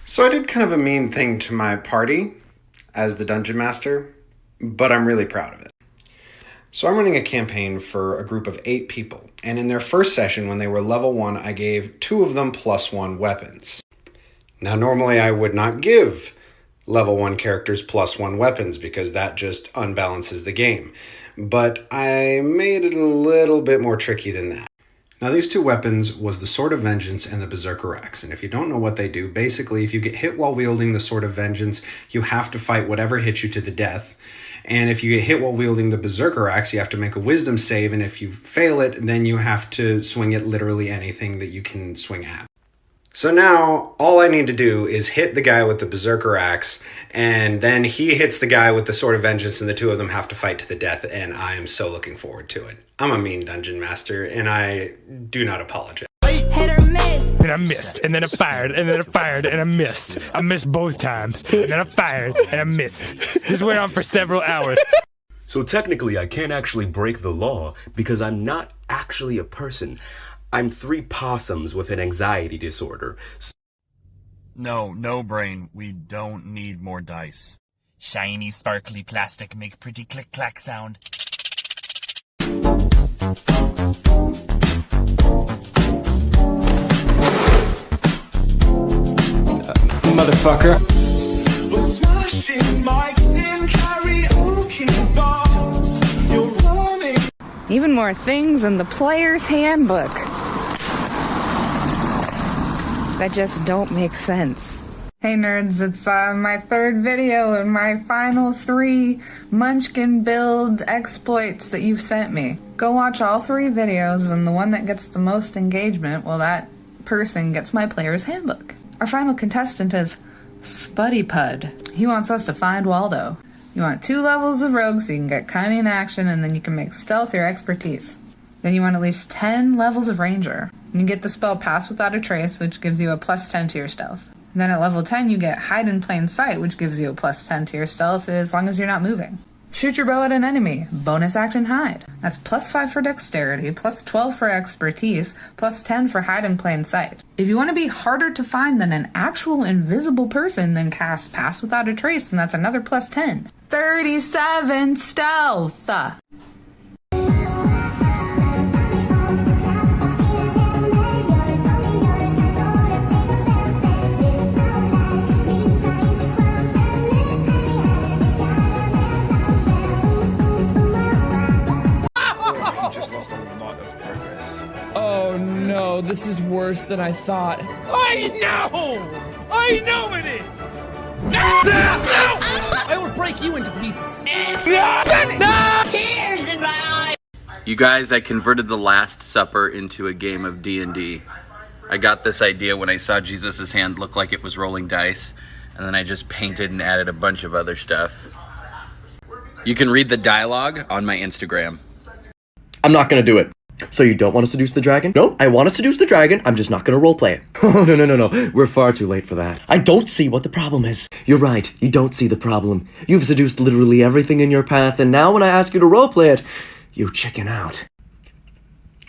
So I did kind of a mean thing to my party as the dungeon master, but I'm really proud of it. So I'm running a campaign for a group of 8 people, and in their first session when they were level 1, I gave 2 of them +1 weapons. Now normally I would not give level 1 characters +1 weapons because that just unbalances the game, but I made it a little bit more tricky than that. Now these 2 weapons was the Sword of Vengeance and the Berserker Axe, and if you don't know what they do, basically if you get hit while wielding the Sword of Vengeance, you have to fight whatever hits you to the death, and if you get hit while wielding the Berserker Axe, you have to make a wisdom save, and if you fail it, then you have to swing at literally anything that you can swing at. So now, all I need to do is hit the guy with the Berserker Axe, and then he hits the guy with the Sword of Vengeance, and the 2 of them have to fight to the death, and I am so looking forward to it. I'm a mean dungeon master, and I do not apologize. Hit or miss. And I missed, and then I fired, and then I fired, and I missed. I missed both times, and then I fired, and I missed. This went on for several hours. So technically, I can't actually break the law because I'm not actually a person. I'm 3 possums with an anxiety disorder. No, Brain. We don't need more dice. Shiny, sparkly plastic make pretty click-clack sound. Motherfucker. We're smashing mics in karaoke bars. You're running. Even more things in the player's handbook that just don't make sense. Hey nerds, it's my 3rd video and my final 3 Munchkin build exploits that you've sent me. Go watch all 3 videos, and the one that gets the most engagement, well, that person gets my player's handbook. Our final contestant is Spuddy Pud. He wants us to find Waldo. You want 2 levels of rogue so you can get cunning in action, and then you can make stealth your expertise. Then you want at least 10 levels of ranger. You get the spell Pass Without a Trace, which gives you a +10 to your stealth. And then at level 10 you get Hide in Plain Sight, which gives you a +10 to your stealth as long as you're not moving. Shoot your bow at an enemy, bonus action hide. That's +5 for dexterity, +12 for expertise, +10 for hide in plain sight. If you want to be harder to find than an actual invisible person, then cast Pass Without a Trace, and that's another +10. 37 stealth! Oh no, this is worse than I thought. I know it is. No! I will break you into pieces. Tears in my eyes. You guys, I converted the Last Supper into a game of D&D. I got this idea when I saw Jesus' hand look like it was rolling dice, and then I just painted and added a bunch of other stuff. You can read the dialogue on my Instagram. I'm not gonna do it. So you don't want to seduce the dragon? No, I want to seduce the dragon. I'm just not gonna roleplay it. Oh, no. We're far too late for that. I don't see what the problem is. You're right. You don't see the problem. You've seduced literally everything in your path, and now when I ask you to roleplay it, you chicken out.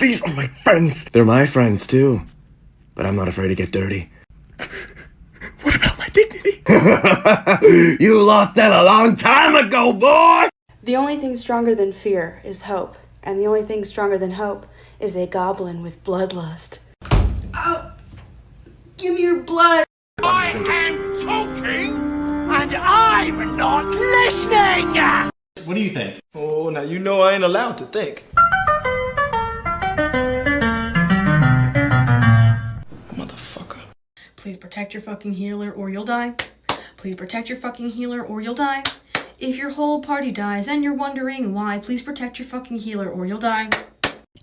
These are my friends. They're my friends, too. But I'm not afraid to get dirty. What about my dignity? You lost that a long time ago, boy! The only thing stronger than fear is hope. And the only thing stronger than hope is a goblin with bloodlust. Oh! Give me your blood! I am talking, And I'm not listening! What do you think? Oh, now you know I ain't allowed to think. Motherfucker. Please protect your fucking healer or you'll die. Please protect your fucking healer or you'll die. If your whole party dies and you're wondering why, please protect your fucking healer or you'll die.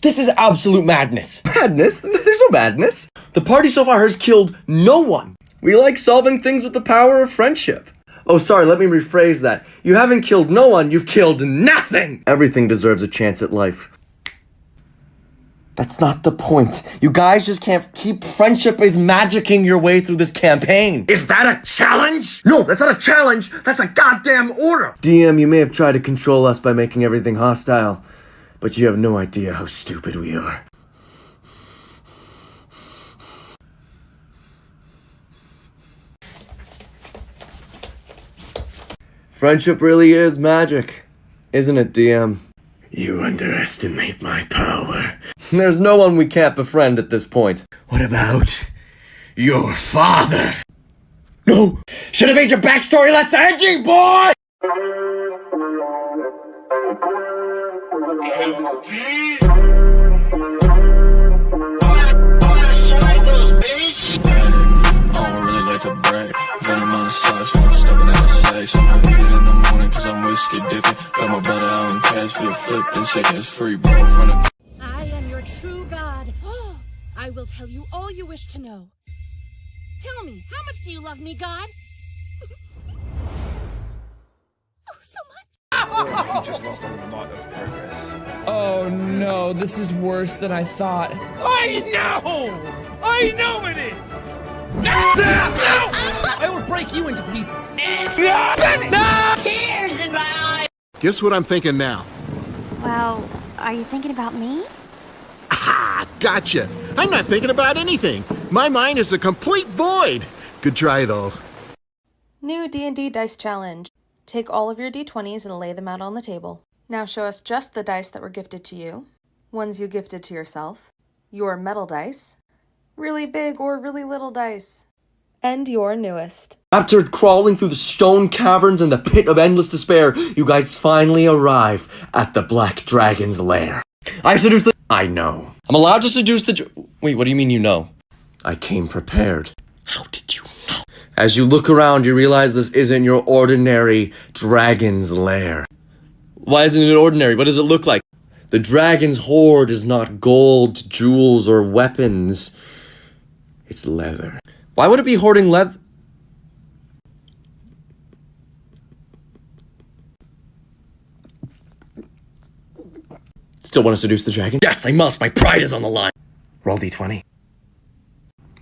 This is absolute madness. Madness? There's no madness. The party so far has killed no one. We like solving things with the power of friendship. Oh, sorry, let me rephrase that. You haven't killed no one, you've killed nothing! Everything deserves a chance at life. That's not the point. You guys just can't keep friendship is magicking your way through this campaign. Is that a challenge? No, that's not a challenge. That's a goddamn order. DM, you may have tried to control us by making everything hostile, but you have no idea how stupid we are. Friendship really is magic, isn't it, DM? You underestimate my power. There's no one we can't befriend at this point. What about your father? No! Should have made your backstory less edgy, boy! I am your true god. I will tell you all you wish to know. Tell me, how much do you love me, God? Oh, so much. You just lost a lot of progress. Oh no, this is worse than I thought. I know it is! I will break you into pieces. Tears in my eyes. Guess what I'm thinking now? Well, are you thinking about me? Ah, gotcha. I'm not thinking about anything. My mind is a complete void. Good try, though. New D&D Dice Challenge. Take all of your D20s and lay them out on the table. Now show us just the dice that were gifted to you, ones you gifted to yourself, your metal dice, really big or really little dice, and your newest. After crawling through the stone caverns and the pit of endless despair, you guys finally arrive at the Black Dragon's lair. I seduce the... I know. I'm allowed to seduce the... Wait, what do you mean you know? I came prepared. How did you know? As you look around, you realize this isn't your ordinary dragon's lair. Why isn't it ordinary? What does it look like? The dragon's hoard is not gold, jewels, or weapons. It's leather. Why would it be hoarding leather? Still want to seduce the dragon? Yes, I must. My pride is on the line. Roll D20.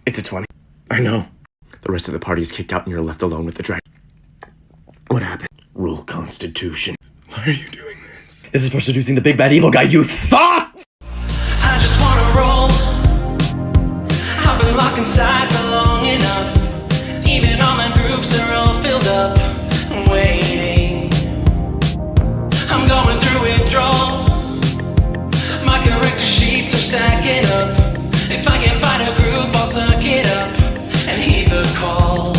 It's a 20. I know. The rest of the party is kicked out and you're left alone with the dragon. What happened? Roll Constitution. Why are you doing this? This is for seducing the big bad evil guy, you thought! I just wanna roll. I've been locked inside for long enough. Even all my groups are all filled up. Waiting. I'm going through withdrawals. My character sheets are stacking up. If I can find a group, I'll suck it up and heed the call.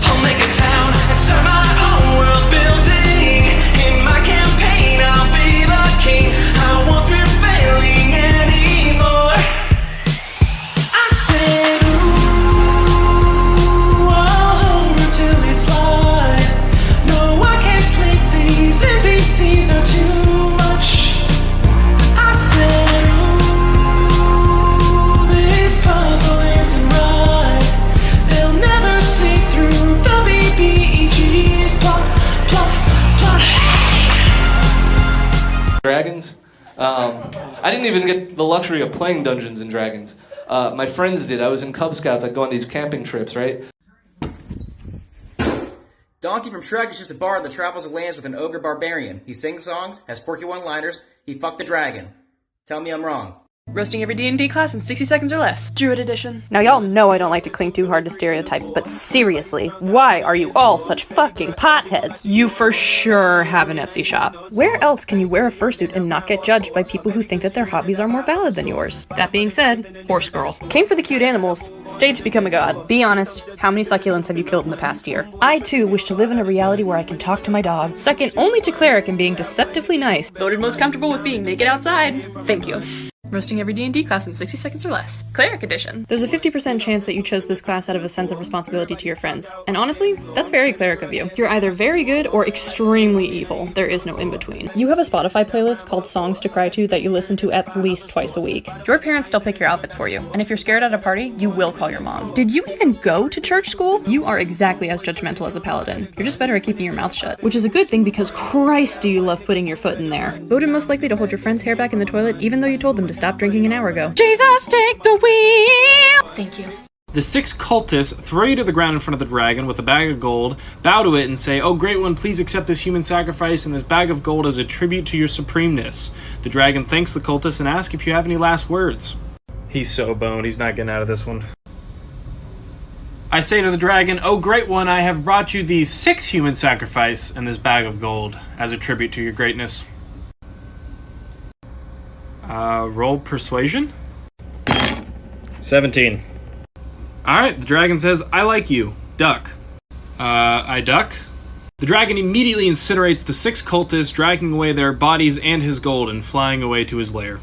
I'll make a town and start my own world building. In my campaign, I'll be the king. I won't fear failing anymore. I said, ooh, I'll hold till it's light. No, I can't sleep, these NPCs are too much. I said, ooh, this puzzle isn't right. They'll never see through the BBEG's plot. Dragons. I didn't even get the luxury of playing Dungeons and Dragons. My friends did. I was in Cub Scouts. I'd go on these camping trips, right? Donkey from Shrek is just a bard that travels the lands with an ogre barbarian. He sings songs, has quirky one-liners, he fucked the dragon. Tell me I'm wrong. Roasting every D&D class in 60 seconds or less. Druid edition. Now y'all know I don't like to cling too hard to stereotypes, but seriously, why are you all such fucking potheads? You for sure have an Etsy shop. Where else can you wear a fursuit and not get judged by people who think that their hobbies are more valid than yours? That being said, horse girl. Came for the cute animals, stayed to become a god. Be honest, how many succulents have you killed in the past year? I too wish to live in a reality where I can talk to my dog. Second only to Cleric in being deceptively nice. Voted most comfortable with being naked outside. Thank you. Roasting every D&D class in 60 seconds or less. Cleric edition. There's a 50% chance that you chose this class out of a sense of responsibility to your friends. And honestly, that's very cleric of you. You're either very good or extremely evil. There is no in-between. You have a Spotify playlist called Songs to Cry To that you listen to at least twice a week. Your parents still pick your outfits for you. And if you're scared at a party, you will call your mom. Did you even go to church school? You are exactly as judgmental as a paladin. You're just better at keeping your mouth shut. Which is a good thing because Christ do you love putting your foot in there. Voted most likely to hold your friend's hair back in the toilet even though you told them to stop drinking an hour ago. Jesus, take the wheel! Thank you. The 6 cultists throw you to the ground in front of the dragon with a bag of gold, bow to it and say, "Oh, great one, please accept this human sacrifice and this bag of gold as a tribute to your supremeness." The dragon thanks the cultists and asks if you have any last words. He's so boned, he's not getting out of this one. I say to the dragon, "Oh, great one, I have brought you these 6 human sacrifice and this bag of gold as a tribute to your greatness." Roll persuasion? 17. Alright, the dragon says, "I like you. Duck." I duck. The dragon immediately incinerates the 6 cultists, dragging away their bodies and his gold and flying away to his lair.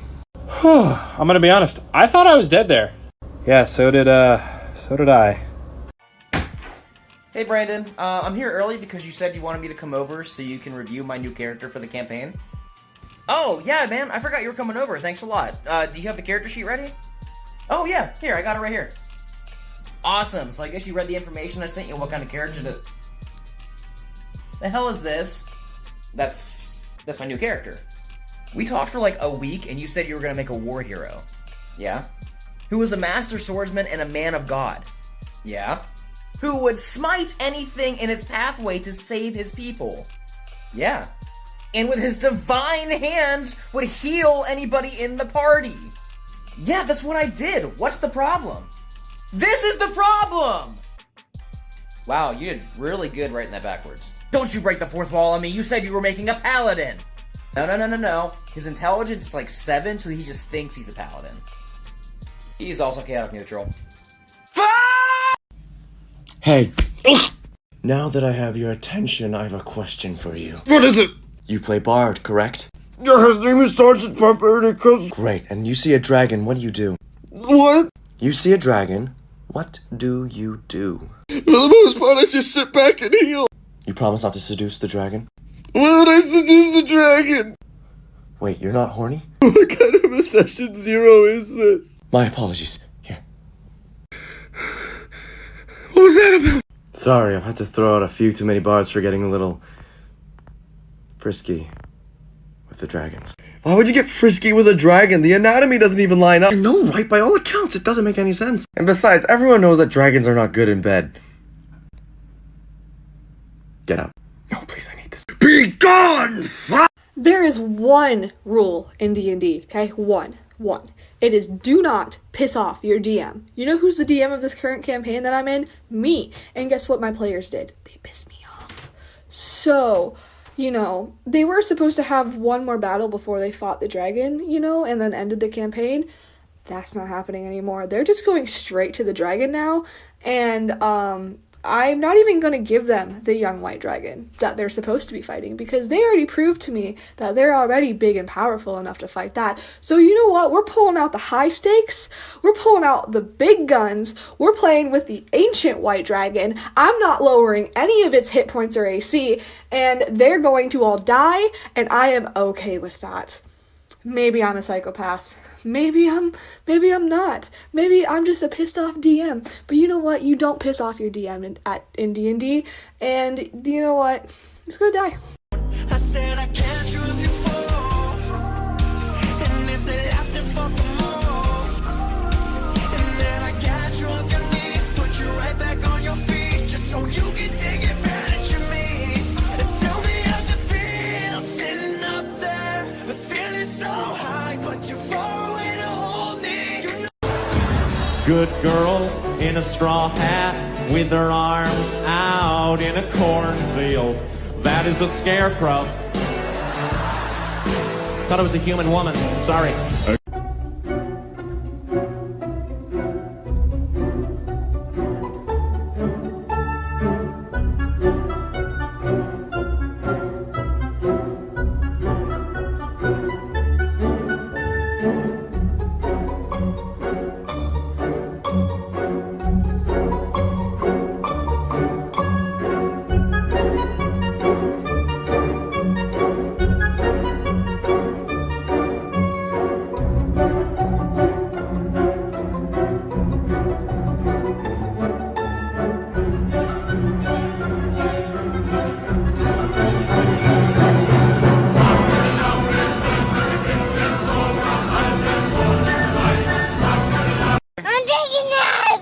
I'm gonna be honest, I thought I was dead there. Yeah, so did I. Hey Brandon, I'm here early because you said you wanted me to come over so you can review my new character for the campaign. Oh, yeah, man, I forgot you were coming over. Thanks a lot. Do you have the character sheet ready? Oh, yeah, here, I got it right here. Awesome, so I guess you read the information I sent you, what kind of character to... The hell is this? That's my new character. We talked for like a week and you said you were gonna make a war hero. Yeah? Who was a master swordsman and a man of God. Yeah? Who would smite anything in its pathway to save his people. Yeah. And with his divine hands would heal anybody in the party. Yeah, that's what I did. What's the problem? This is the problem! Wow, you did really good writing that backwards. Don't you break the fourth wall on me, you said you were making a paladin! No. His intelligence is like 7, so he just thinks he's a paladin. He's also chaotic neutral. Hey! Now that I have your attention, I have a question for you. What is it? You play Bard, correct? Yeah, his name is Sergeant Pepper and it comes... Great, and you see a dragon, what do you do? What? You see a dragon, what do you do? For the most part, I just sit back and heal. You promise not to seduce the dragon? Why would I seduce the dragon? Wait, you're not horny? What kind of a session 0 is this? My apologies. Here. What was that about? Sorry, I've had to throw out a few too many bards for getting a little... frisky with the dragons. Why would you get frisky with a dragon? The anatomy doesn't even line up. I know, right? By all accounts, it doesn't make any sense. And besides, everyone knows that dragons are not good in bed. Get up. No, please, I need this. Be gone! There is one rule in D&D, okay? One. It is do not piss off your DM. You know who's the DM of this current campaign that I'm in? Me. And guess what my players did? They pissed me off. So... you know, they were supposed to have one more battle before they fought the dragon, you know, and then ended the campaign. That's not happening anymore. They're just going straight to the dragon now, and I'm not even going to give them the young white dragon that they're supposed to be fighting, because they already proved to me that they're already big and powerful enough to fight that. So you know what? We're pulling out the high stakes. We're pulling out the big guns. We're playing with the ancient white dragon. I'm not lowering any of its hit points or AC, and they're going to all die, and I am okay with that. Maybe I'm a psychopath. Maybe I'm not. Maybe I'm just a pissed off DM. But you know what? You don't piss off your DM in D&D. And you know what? He's gonna die. I said I can't prove you fall. And if they laughed and fuck them all. And then I got you on your knees, put you right back on your feet, just so you can take advantage of me. And tell me how it feels sitting up there, feeling so high, but you're far away to hold me. You know. Good girl in a straw hat with her arms out in a cornfield. That is a scarecrow. Thought it was a human woman. Sorry.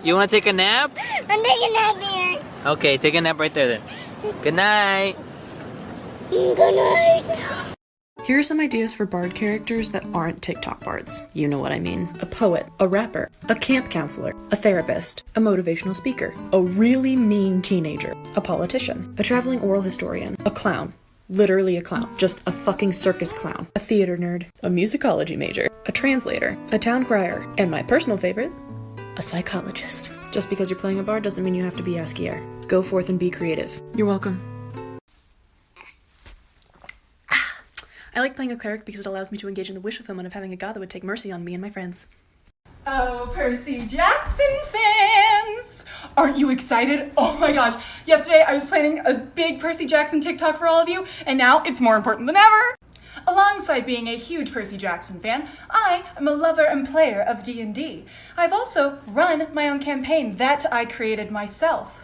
You want to take a nap? I'm taking a nap here. Okay, take a nap right there then. Good night. Good night. Here are some ideas for bard characters that aren't TikTok bards. You know what I mean. A poet, a rapper, a camp counselor, a therapist, a motivational speaker, a really mean teenager, a politician, a traveling oral historian, a clown. Literally a clown. Just a fucking circus clown. A theater nerd. A musicology major. A translator. A town crier. And my personal favorite, a psychologist. Just because you're playing a bard doesn't mean you have to be Askier. Go forth and be creative. You're welcome. I like playing a cleric because it allows me to engage in the wish fulfillment of having a god that would take mercy on me and my friends. Oh, Percy Jackson fans! Aren't you excited? Oh my gosh, yesterday I was planning a big Percy Jackson TikTok for all of you, and now it's more important than ever! Alongside being a huge Percy Jackson fan, I am a lover and player of D&D. I've also run my own campaign that I created myself.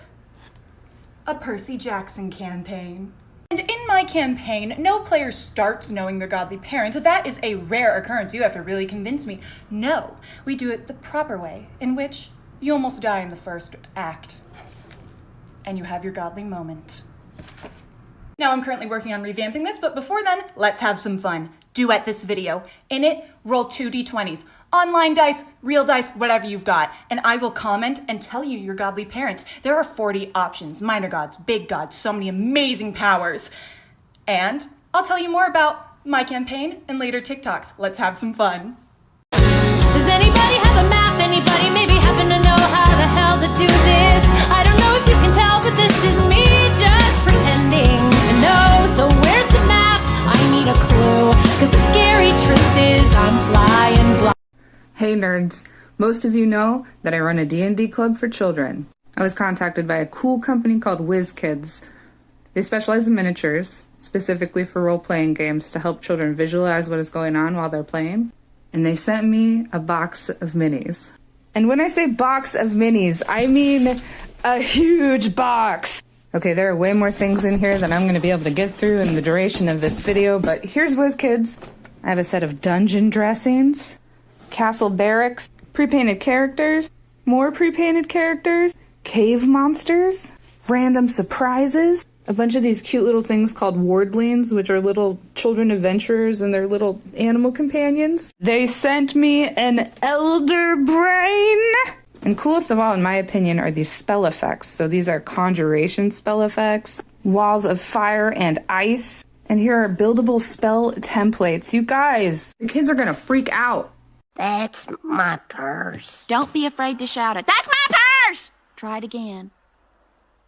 A Percy Jackson campaign. And in my campaign, no player starts knowing their godly parent. That is a rare occurrence. You have to really convince me. No, we do it the proper way, in which you almost die in the first act. And you have your godly moment. Now I'm currently working on revamping this, but before then, let's have some fun. Duet this video. In it, roll 2 d20s. Online dice, real dice, whatever you've got. And I will comment and tell you your godly parent. There are 40 options. Minor gods, big gods, so many amazing powers. And I'll tell you more about my campaign and later TikToks. Let's have some fun. Does anybody have a map? Anybody maybe happen to know how the hell to do this? I don't know if you can tell, but this is me just pretending to know. So where's the map? I need a clue. Cause the scary truth is I'm flying blind. Hey nerds, most of you know that I run a D&D club for children. I was contacted by a cool company called WizKids. They specialize in miniatures, specifically for role-playing games to help children visualize what is going on while they're playing. And they sent me a box of minis. And when I say box of minis, I mean a huge box. Okay, there are way more things in here than I'm going to be able to get through in the duration of this video, but here's WizKids. I have a set of dungeon dressings, castle barracks, pre-painted characters, more pre-painted characters, cave monsters, random surprises, a bunch of these cute little things called wardlings, which are little children adventurers and their little animal companions. They sent me an elder brain! And coolest of all, in my opinion, are these spell effects. So these are conjuration spell effects, walls of fire and ice, and here are buildable spell templates. You guys, the kids are gonna freak out. That's my purse. Don't be afraid to shout it. That's my purse! Try it again.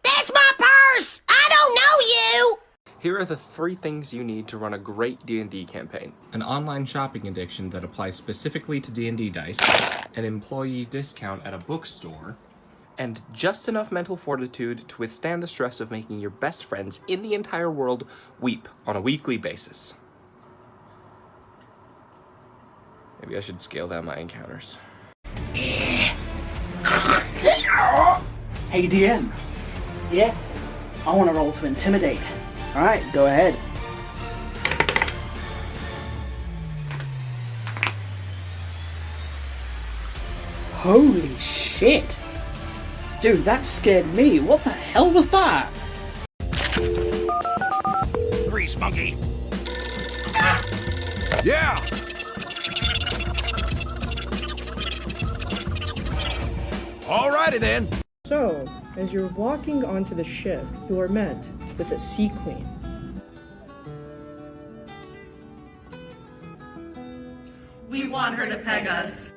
That's my purse! I don't know you! Here are the 3 things you need to run a great D&D campaign. An online shopping addiction that applies specifically to D&D dice, an employee discount at a bookstore, and just enough mental fortitude to withstand the stress of making your best friends in the entire world weep on a weekly basis. Maybe I should scale down my encounters. Hey DM. Yeah? I want to roll to intimidate. Alright, go ahead. Holy shit! Dude, that scared me. What the hell was that? Grease monkey. Yeah! Alrighty then. So, as you're walking onto the ship, you are met with a sea queen. We want her to peg us.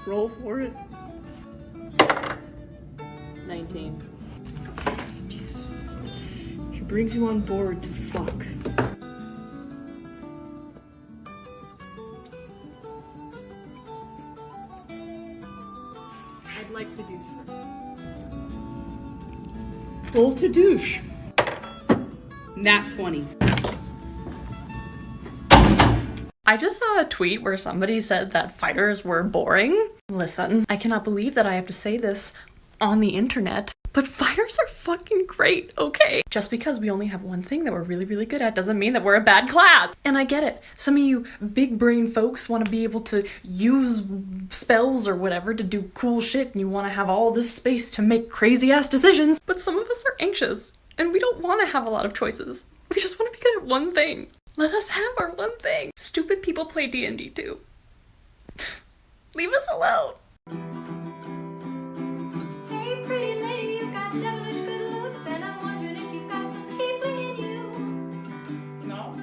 Roll for it. 19. She brings you on board to fuck. I'd like to douche first. Roll to douche. Nat 20. I just saw a tweet where somebody said that fighters were boring. Listen, I cannot believe that I have to say this on the internet, but fighters are fucking great, okay? Just because we only have one thing that we're really, really good at doesn't mean that we're a bad class. And I get it. Some of you big brain folks want to be able to use spells or whatever to do cool shit, and you want to have all this space to make crazy ass decisions, but some of us are anxious, and we don't want to have a lot of choices. We just want to be good at one thing. Let us have our one thing. Stupid people play D&D too. Leave us alone. Hey, pretty lady, you got devilish good looks, and I'm wondering if you've got some tiefling in you. No.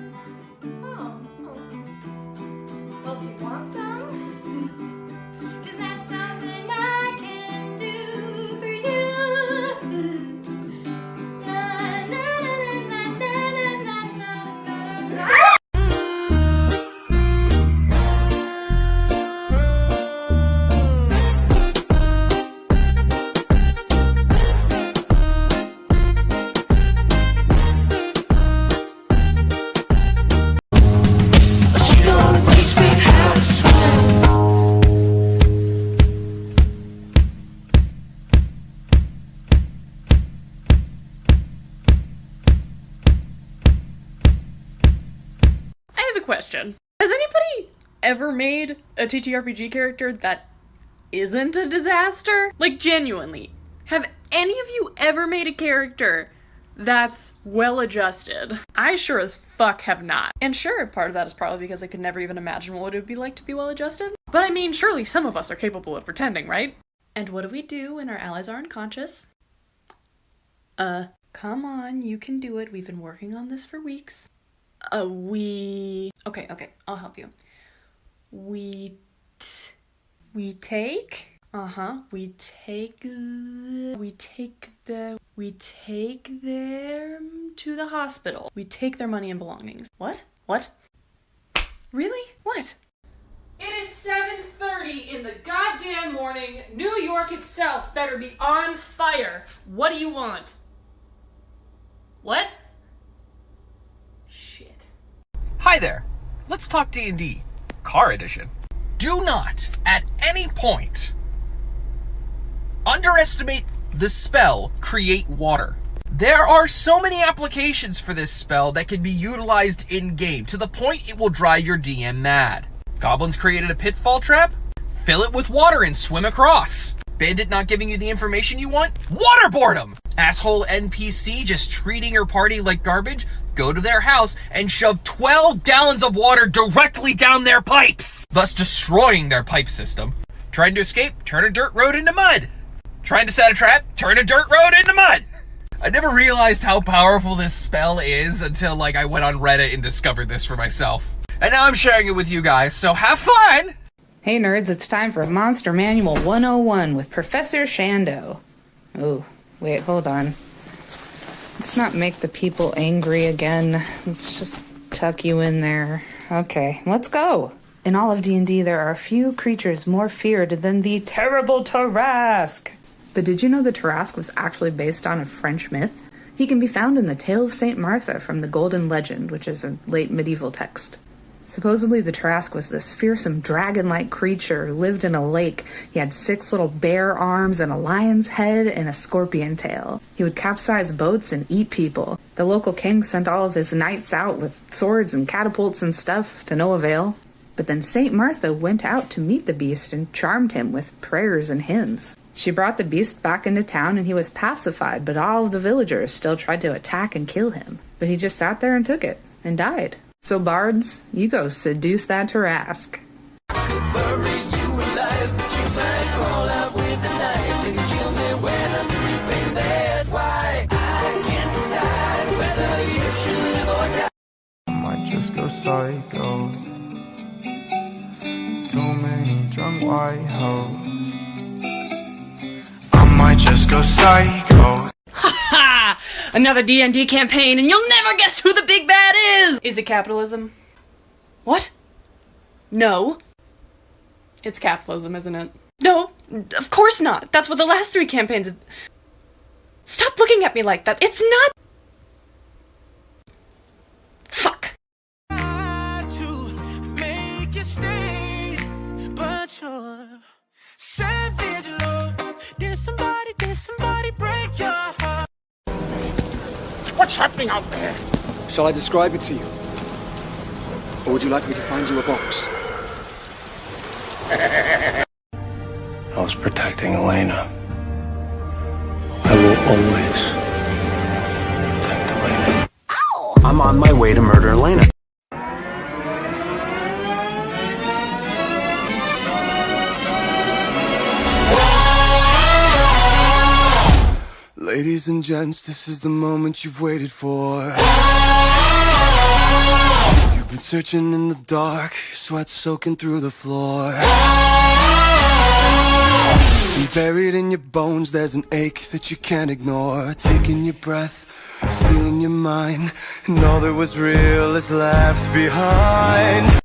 Oh. Well, do you want some? 'Cause that's something I can do for you. Na, na, na, na, na, na, na, na, na. She gonna teach me how to swim. I have a question. Has anybody ever made a TTRPG character that isn't a disaster? Like, genuinely. Have any of you ever made a character that's well-adjusted? I sure as fuck have not. And sure, part of that is probably because I could never even imagine what it would be like to be well-adjusted. But I mean, surely some of us are capable of pretending, right? And what do we do when our allies are unconscious? Come on, you can do it. We've been working on this for weeks. Okay, I'll help you. We take them to the hospital. We take their money and belongings. What? Really? What? It is 7:30 in the goddamn morning. New York itself better be on fire. What do you want? What? Shit. Hi there. Let's talk D&D. Car Edition. Do not, at any point, underestimate the spell Create Water. There are so many applications for this spell that can be utilized in-game, to the point it will drive your DM mad. Goblins created a pitfall trap? Fill it with water and swim across. Bandit not giving you the information you want? Waterboard them! Asshole NPC just treating your party like garbage? Go to their house and shove 12 gallons of water directly down their pipes, thus destroying their pipe system. Trying to escape? Turn a dirt road into mud. Trying to set a trap? Turn a dirt road into mud. I never realized how powerful this spell is until I went on Reddit and discovered this for myself. And now I'm sharing it with you guys, so have fun! Hey nerds, it's time for Monster Manual 101 with Professor Shando. Oh, wait, hold on. Let's not make the people angry again. Let's just tuck you in there. Okay, let's go. In all of D&D, there are few creatures more feared than the terrible Tarrasque. But did you know the Tarrasque was actually based on a French myth? He can be found in the Tale of St. Martha from the Golden Legend, which is a late medieval text. Supposedly, the Tarrasque was this fearsome dragon-like creature who lived in a lake. He had 6 little bear arms and a lion's head and a scorpion tail. He would capsize boats and eat people. The local king sent all of his knights out with swords and catapults and stuff to no avail. But then St. Martha went out to meet the beast and charmed him with prayers and hymns. She brought the beast back into town and he was pacified, but all of the villagers still tried to attack and kill him. But he just sat there and took it, and died. So bards, you go seduce that Tarrasque. Bury you alive, but you might crawl out with a knife and kill me when I'm sleeping. That's why I can't decide whether you should live or die. I might just go psycho. Too many drunk white hoes. I might just go psycho. Ha! Another D&D campaign, and you'll never guess who the big bad is! Is it capitalism? What? No. It's capitalism, isn't it? No, of course not. That's what the last 3 campaigns have... Stop looking at me like that. It's not... Fuck. What's happening out there? Shall I describe it to you? Or would you like me to find you a box? I was protecting Elena. I will always protect Elena. I'm on my way to murder Elena. Ladies and gents, this is the moment you've waited for. You've been searching in the dark, your sweat soaking through the floor. And buried in your bones, there's an ache that you can't ignore. Taking your breath, stealing your mind, and all that was real is left behind.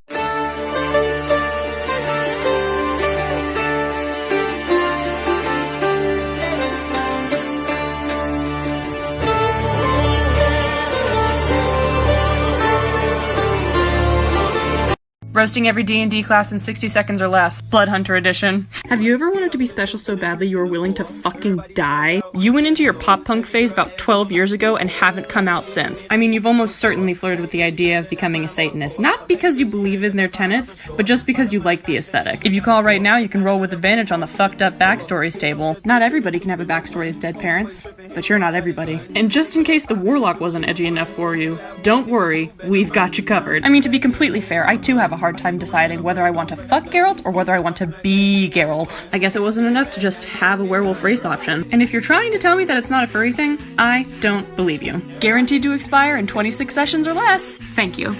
Roasting every D&D class in 60 seconds or less. Blood Hunter edition. Have you ever wanted to be special so badly you were willing to fucking die? You went into your pop punk phase about 12 years ago and haven't come out since. I mean, you've almost certainly flirted with the idea of becoming a Satanist. Not because you believe in their tenets, but just because you like the aesthetic. If you call right now, you can roll with advantage on the fucked up backstories table. Not everybody can have a backstory with dead parents, but you're not everybody. And just in case the warlock wasn't edgy enough for you, don't worry, we've got you covered. I mean, to be completely fair, I too have a hard time deciding whether I want to fuck Geralt or whether I want to be Geralt. I guess it wasn't enough to just have a werewolf race option. And if you're trying to tell me that it's not a furry thing, I don't believe you. Guaranteed to expire in 26 sessions or less. Thank you.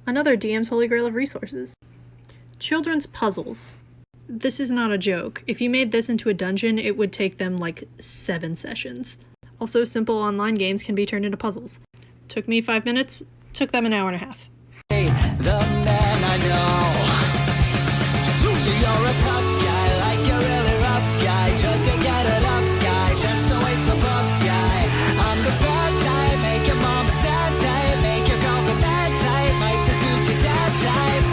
Another DM's holy grail of resources. Children's puzzles. This is not a joke. If you made this into a dungeon, it would take them like 7 sessions. Also, simple online games can be turned into puzzles. Took me 5 minutes, took them an hour and a half. Hey, the man I know. Sushi, you're a tough guy, like a really rough guy. Just to get it up, guy, just to waste a buff guy. I'm the bad type, make your mom sad type, make your girlfriend bad type, might seduce your dad type.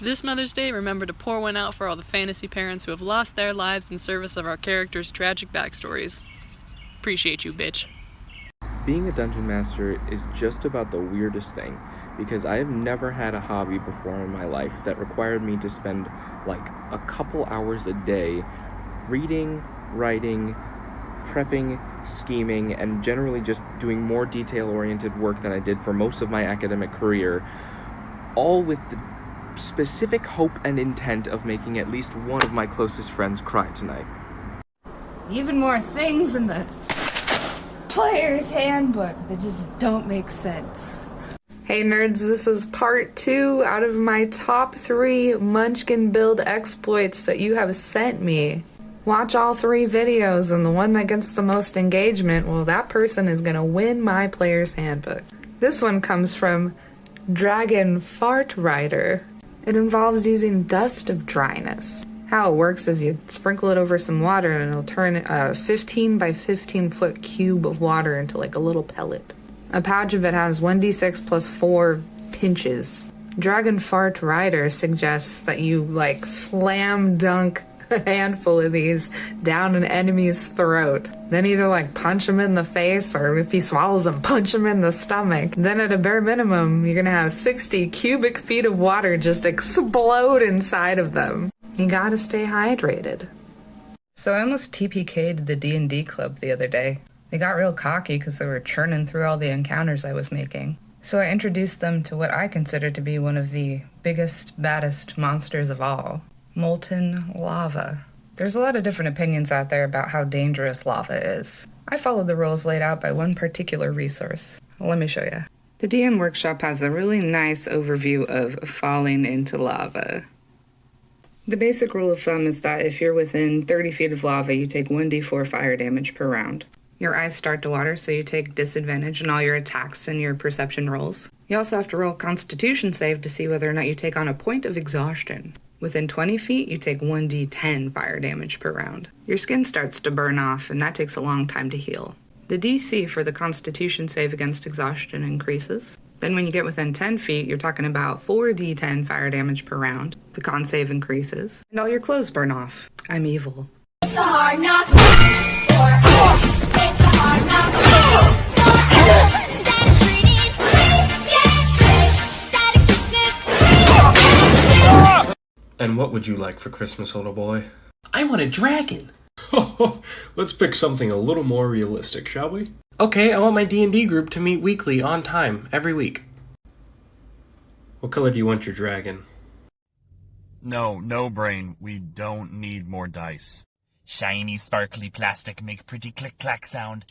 This Mother's Day, remember to pour one out for all the fantasy parents who have lost their lives in service of our characters' tragic backstories. Appreciate you, bitch. Being a dungeon master is just about the weirdest thing, because I have never had a hobby before in my life that required me to spend like a couple hours a day reading, writing, prepping, scheming, and generally just doing more detail-oriented work than I did for most of my academic career, all with the specific hope and intent of making at least one of my closest friends cry tonight. Even more things in the player's handbook that just don't make sense. Hey nerds, this is part 2 out of my top 3 Munchkin build exploits that you have sent me. Watch all 3 videos, and the one that gets the most engagement, well, that person is gonna win my player's handbook. This one comes from Dragon Fart Rider. It involves using Dust of Dryness. How it works is you sprinkle it over some water and it'll turn a 15 by 15 foot cube of water into like a little pellet. A pouch of it has 1d6 plus 4 pinches. Dragon Fart Rider suggests that you like slam dunk a handful of these down an enemy's throat. Then either like punch him in the face, or if he swallows them, punch him in the stomach. Then at a bare minimum, you're gonna have 60 cubic feet of water just explode inside of them. You gotta stay hydrated. So I almost TPK'd the D&D club the other day. They got real cocky because they were churning through all the encounters I was making. So I introduced them to what I consider to be one of the biggest, baddest monsters of all. Molten lava. There's a lot of different opinions out there about how dangerous lava is. I followed the rules laid out by one particular resource. Let me show you. The DM Workshop has a really nice overview of falling into lava. The basic rule of thumb is that if you're within 30 feet of lava, you take 1d4 fire damage per round. Your eyes start to water, so you take disadvantage in all your attacks and your perception rolls. You also have to roll a Constitution save to see whether or not you take on a point of exhaustion. Within 20 feet, you take 1d10 fire damage per round. Your skin starts to burn off, and that takes a long time to heal. The DC for the Constitution save against exhaustion increases. Then when you get within 10 feet, you're talking about 4d10 fire damage per round. The con save increases, and all your clothes burn off. I'm evil. It's a hard knock for And what would you like for Christmas, little boy? I want a dragon. Let's pick something a little more realistic, shall we? Okay, I want my D&D group to meet weekly, on time, every week. What color do you want your dragon? No, brain. We don't need more dice. Shiny, sparkly plastic make pretty click-clack sound.